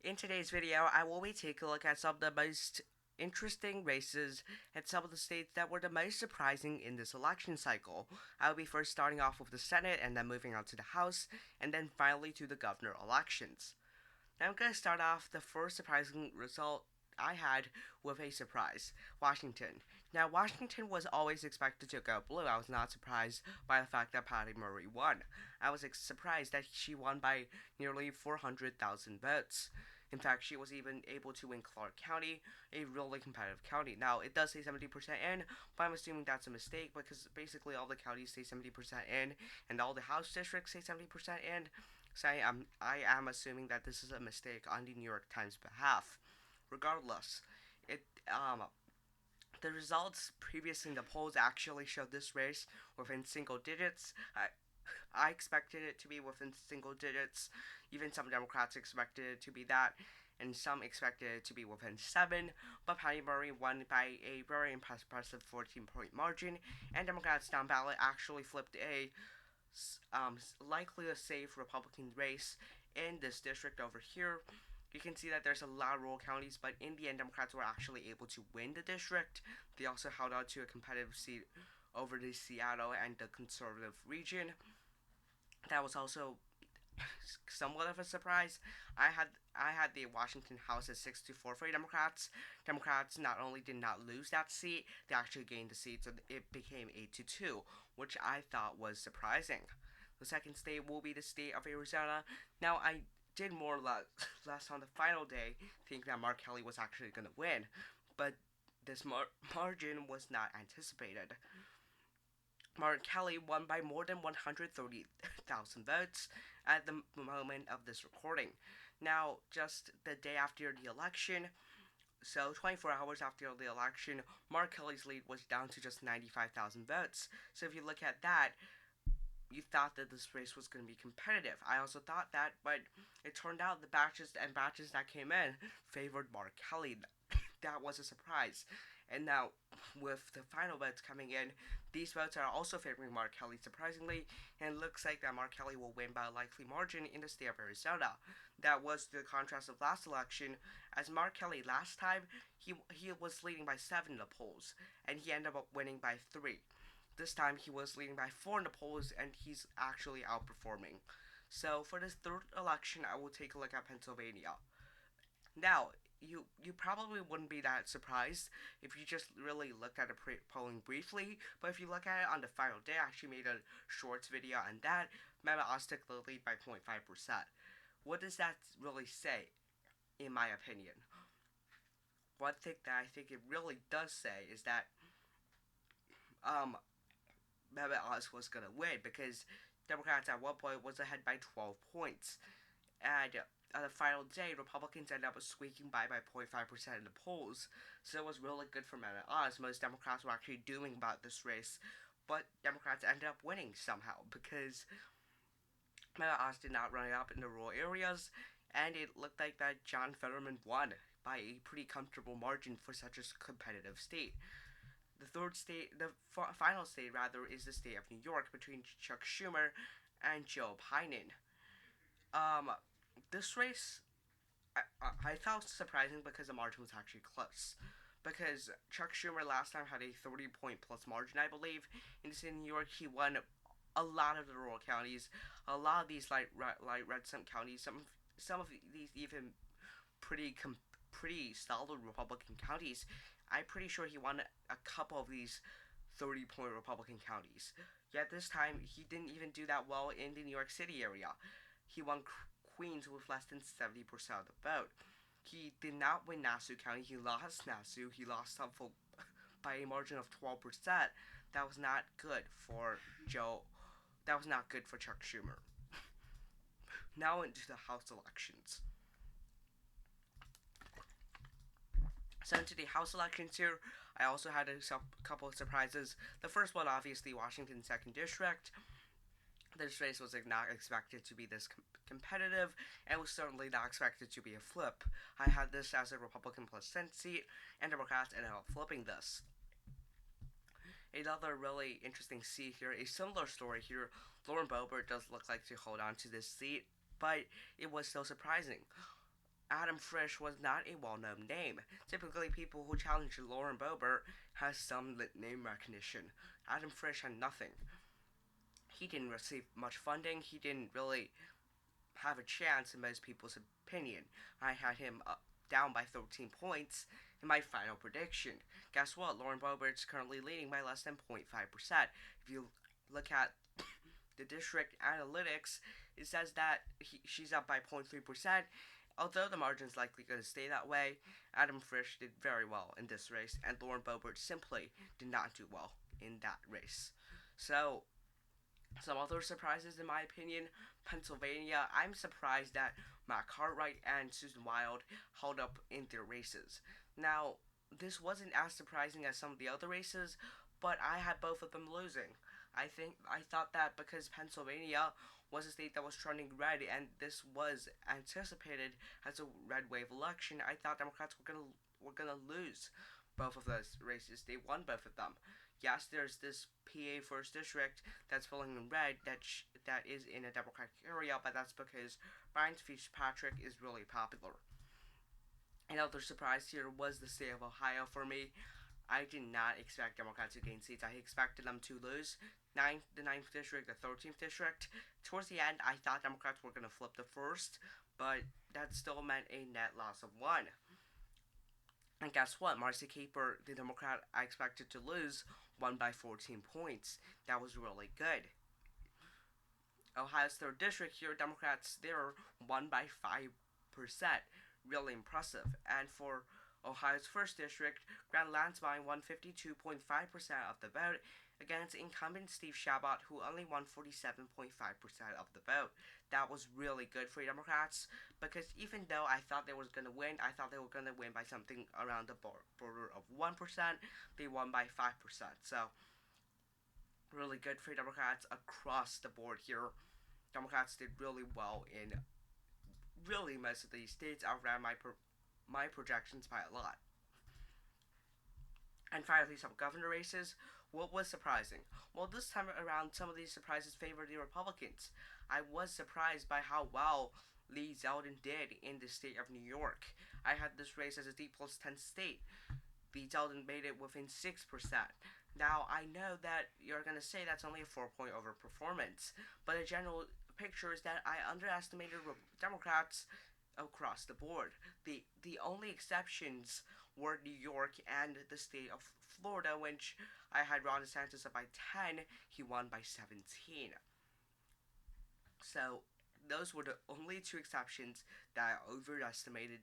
In today's video, I will be taking a look at some of the most interesting races and some of the states that were the most surprising in this election cycle. I will be first starting off with the Senate and then moving on to the House and then finally to the governor elections. Now I'm going to start off the first surprising result I had with a surprise Washington. Now, Washington was always expected to go blue. I was not surprised by the fact that Patty Murray won. I was surprised that she won by nearly 400,000 votes. In fact, she was even able to win Clark County, a really competitive county. Now, it does say 70% in, but I'm assuming that's a mistake because basically all the counties say 70% in, and all the House districts say 70% in. So I am assuming that this is a mistake on the New York Times behalf. Regardless, it the results previously in the polls actually showed this race within single digits. I expected it to be within single digits. Even some Democrats expected it to be that, and some expected it to be within 7. But Patty Murray won by a very impressive 14-point margin, and Democrats down ballot actually flipped a likely a safe Republican race in this district over here. You can see that there's a lot of rural counties, but in the end, Democrats were actually able to win the district. They also held on to a competitive seat over the Seattle and the conservative region. That was also somewhat of a surprise. I had the Washington House at 6-4 for Democrats. Democrats not only did not lose that seat, they actually gained the seat, so it became 8-2, which I thought was surprising. The second state will be the state of Arizona. Now I did more or less on the final day think that Mark Kelly was actually going to win, but this margin was not anticipated. Mark Kelly won by more than 130,000 votes at the moment of this recording. Now, just the day after the election, so 24 hours after the election, Mark Kelly's lead was down to just 95,000 votes. So if you look at that, you thought that this race was going to be competitive. I also thought that, but it turned out the batches that came in favored Mark Kelly. That was a surprise. And now, with the final votes coming in, these votes are also favoring Mark Kelly, surprisingly, and it looks like that Mark Kelly will win by a likely margin in the state of Arizona. That was the contrast of last election, as Mark Kelly last time, he was leading by 7 in the polls, and he ended up winning by 3. This time he was leading by 4 in the polls, and he's actually outperforming. So for this third election, I will take a look at Pennsylvania. Now, you probably wouldn't be that surprised if you just really looked at the polling briefly, but if you look at it on the final day, I actually made a shorts video on that. Mehmet Oz took the lead by 0.5%. What does that really say, in my opinion? One thing that I think it really does say is that Mehmet Oz was going to win because Democrats at one point was ahead by 12 points. And on the final day, Republicans ended up squeaking by 0.5% in the polls. So it was really good for Mehmet Oz. Most Democrats were actually doing about this race, but Democrats ended up winning somehow because Mehmet Oz did not run it up in the rural areas, and it looked like that John Fetterman won by a pretty comfortable margin for such a competitive state. The third state, the final state rather, is the state of New York between Chuck Schumer and Joe Biden. Um, this race, I found surprising because the margin was actually close. Because Chuck Schumer last time had a 30-point plus margin, I believe. In the state of New York, he won a lot of the rural counties, a lot of these light red counties, some of these even pretty solid Republican counties. I'm pretty sure he won a couple of these 30-point Republican counties. Yet this time, he didn't even do that well in the New York City area. He won Queens with less than 70% of the vote. He did not win Nassau County. He lost Nassau. He lost Suffolk by a margin of 12%. That was not good for Joe. That was not good for Chuck Schumer. Now into the House elections. So into the House elections here, I also had a couple of surprises. The first one, obviously, Washington 2nd District. This race was not expected to be this competitive, and was certainly not expected to be a flip. I had this as a Republican plus Senate seat, and Democrats ended up flipping this. Another really interesting seat here, a similar story here. Lauren Boebert does look like to hold on to this seat, but it was still surprising. Adam Frisch was not a well-known name. Typically, people who challenge Lauren Boebert has some name recognition. Adam Frisch had nothing. He didn't receive much funding. He didn't really have a chance in most people's opinion. I had him down by 13 points in my final prediction. Guess what? Lauren Boebert's currently leading by less than 0.5%. If you look at the district analytics, it says that she's up by 0.3%. Although the margin's likely going to stay that way, Adam Frisch did very well in this race, and Lauren Boebert simply did not do well in that race. So, some other surprises in my opinion, Pennsylvania, I'm surprised that Matt Cartwright and Susan Wild held up in their races. Now, this wasn't as surprising as some of the other races, but I had both of them losing. I thought that because Pennsylvania was a state that was trending red, and this was anticipated as a red wave election, I thought Democrats were gonna lose both of those races. They won both of them. Yes, there's this PA first district that's filling in red that is in a Democratic area, but that's because Brian Fitzpatrick is really popular. Another surprise here was the state of Ohio for me. I did not expect Democrats to gain seats. I expected them to lose the 9th district, the 13th district. Towards the end, I thought Democrats were going to flip the first, but that still meant a net loss of 1. And guess what? Marcy Caper, the Democrat I expected to lose, won by 14 points. That was really good. Ohio's 3rd district here, Democrats there won by 5%. Really impressive. And for Ohio's 1st district, Grant Lansmine won 52.5% of the vote against incumbent Steve Chabot, who only won 47.5% of the vote. That was really good for Democrats, because even though I thought they were going to win, I thought they were going to win by something around the border of 1%, they won by 5%. So, really good for Democrats across the board here. Democrats did really well in really most of these states. Outran my projections by a lot. And finally, some governor races. What was surprising? Well, this time around, some of these surprises favored the Republicans. I was surprised by how well Lee Zeldin did in the state of New York. I had this race as a D plus 10 state. Lee Zeldin made it within 6%. Now, I know that you're going to say that's only a 4-point overperformance, but the general picture is that I underestimated Democrats across the board. The only exceptions were New York and the state of Florida, which I had Ron DeSantis up by 10. He won by 17. So those were the only two exceptions that I overestimating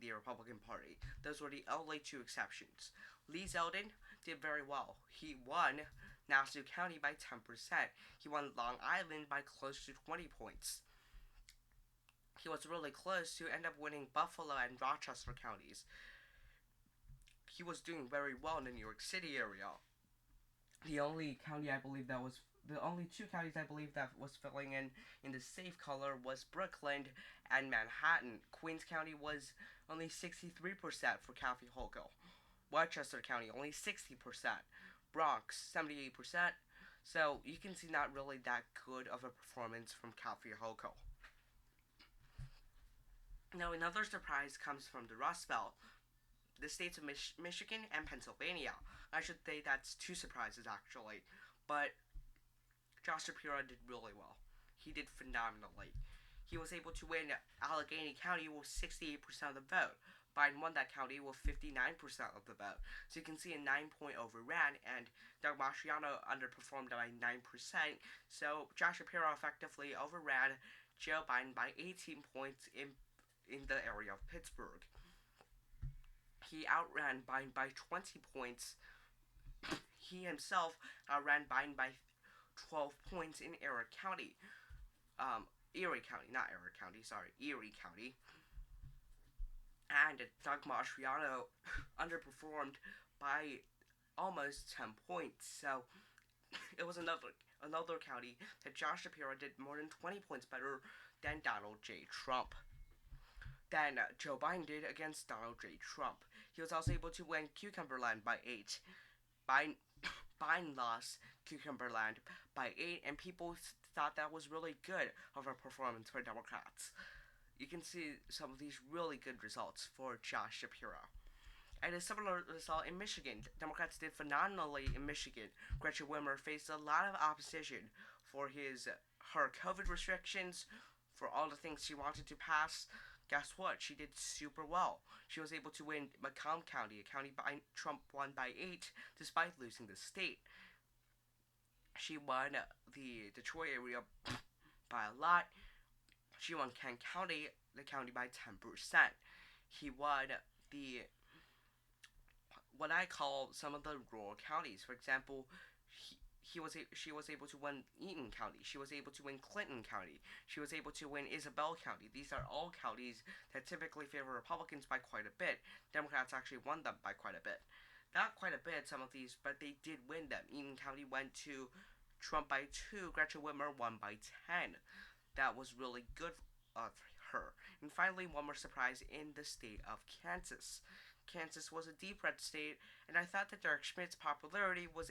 the Republican Party. Those were the only two exceptions. Lee Zeldin did very well. He won Nassau County by 10%. He won Long Island by close to 20 points. He was really close to end up winning Buffalo and Rochester counties. He was doing very well in the New York City area. The only two counties I believe that was filling in the safe color was Brooklyn and Manhattan. Queens County was only 63% for Kathy Hochul. Westchester County only 60%. Bronx 78%. So you can see not really that good of a performance from Kathy Hochul. Now, another surprise comes from the Rust Belt, the states of Michigan and Pennsylvania. I should say that's two surprises, actually. But Josh Shapiro did really well. He did phenomenally. He was able to win Allegheny County with 68% of the vote. Biden won that county with 59% of the vote. So you can see a 9-point overran, and Doug Mastriano underperformed by 9%. So Josh Shapiro effectively overran Joe Biden by 18 points in the area of Pittsburgh. He outran Biden by 20 points. He himself outran Biden by 12 points in Erie County. Erie County. And Doug Mastriano underperformed by almost 10 points. So it was another county that Josh Shapiro did more than 20 points better than Donald J. Trump. Than Joe Biden did against Donald J. Trump. He was also able to win Cucumberland by 8. Biden lost Cucumberland by 8, and people thought that was really good of a performance for Democrats. you can see some of these really good results for Josh Shapiro. And a similar result in Michigan. Democrats did phenomenally in Michigan. Gretchen Whitmer faced a lot of opposition for her COVID restrictions, for all the things she wanted to pass. Guess what? She did super well. She was able to win McConnell County, a county Trump won by 8, despite losing the state. She won the Detroit area by a lot. She won Kent County, the county by 10%. He won the what I call some of the rural counties. For example, she was able to win Eaton County. She was able to win Clinton County. She was able to win Isabel County. These are all counties that typically favor Republicans by quite a bit. Democrats actually won them by quite a bit. Not quite a bit, some of these, but they did win them. Eaton County went to Trump by 2. Gretchen Whitmer won by 10. That was really good for her. And finally, one more surprise in the state of Kansas. Kansas was a deep red state, and I thought that Derek Schmidt's popularity would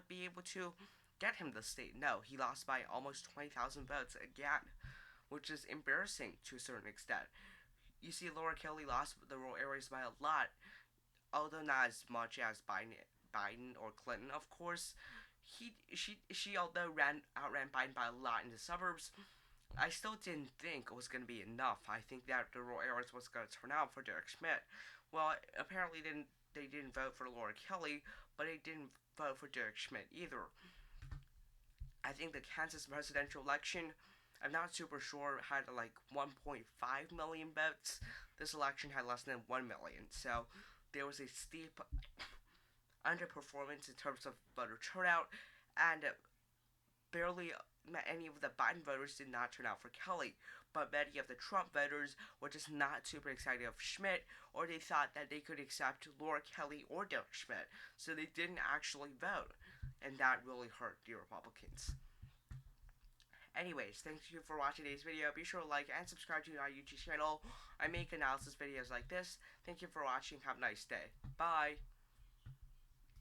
be able to get him the state. No, he lost by almost 20,000 votes again, which is embarrassing to a certain extent. You see, Laura Kelly lost the rural areas by a lot, although not as much as Biden or Clinton, of course. She although outran Biden by a lot in the suburbs. I still didn't think it was going to be enough. I think that the rural areas was going to turn out for Derek Schmidt. Well, apparently they didn't vote for Laura Kelly, but they didn't vote for Derek Schmidt either. I think the Kansas presidential election, I'm not super sure, had like 1.5 million votes. This election had less than 1 million. So there was a steep underperformance in terms of voter turnout, and barely any of the Biden voters did not turn out for Kelly, but many of the Trump voters were just not super excited of Schmidt, or they thought that they could accept Laura Kelly or Derek Schmidt, so they didn't actually vote, and that really hurt the Republicans. Anyways, thank you for watching today's video. Be sure to like and subscribe to our YouTube channel. I make analysis videos like this. Thank you for watching. Have a nice day. Bye.